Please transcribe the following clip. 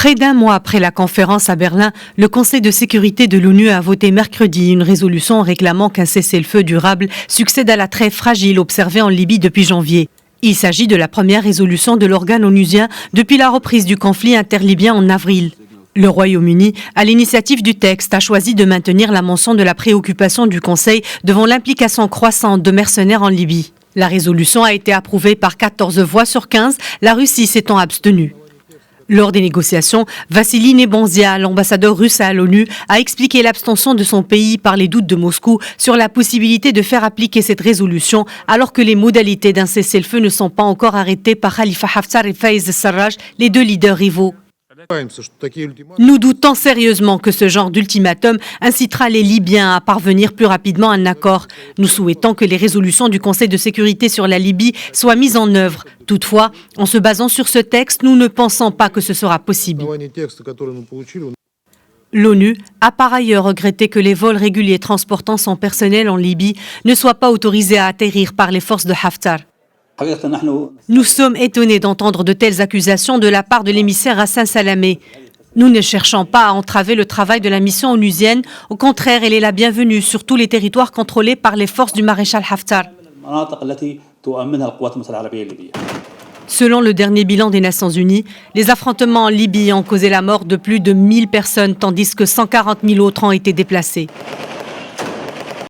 Près d'un mois après la conférence à Berlin, le Conseil de sécurité de l'ONU a voté mercredi une résolution réclamant qu'un cessez-le-feu durable succède à la trêve fragile observée en Libye depuis janvier. Il s'agit de la première résolution de l'organe onusien depuis la reprise du conflit interlibyen en avril. Le Royaume-Uni, à l'initiative du texte, a choisi de maintenir la mention de la préoccupation du Conseil devant l'implication croissante de mercenaires en Libye. La résolution a été approuvée par 14 voix sur 15, la Russie s'étant abstenue. Lors des négociations, Vassili Nebenzia, l'ambassadeur russe à l'ONU, a expliqué l'abstention de son pays par les doutes de Moscou sur la possibilité de faire appliquer cette résolution alors que les modalités d'un cessez-le-feu ne sont pas encore arrêtées par Khalifa Haftar et Faiz Sarraj, les deux leaders rivaux. Nous doutons sérieusement que ce genre d'ultimatum incitera les Libyens à parvenir plus rapidement à un accord. Nous souhaitons que les résolutions du Conseil de sécurité sur la Libye soient mises en œuvre. Toutefois, en se basant sur ce texte, nous ne pensons pas que ce sera possible. L'ONU a par ailleurs regretté que les vols réguliers transportant son personnel en Libye ne soient pas autorisés à atterrir par les forces de Haftar. Nous sommes étonnés d'entendre de telles accusations de la part de l'émissaire Hassan Salamé. Nous ne cherchons pas à entraver le travail de la mission onusienne. Au contraire, elle est la bienvenue sur tous les territoires contrôlés par les forces du maréchal Haftar. Selon le dernier bilan des Nations Unies, les affrontements en Libye ont causé la mort de plus de 1000 personnes, tandis que 140 000 autres ont été déplacés.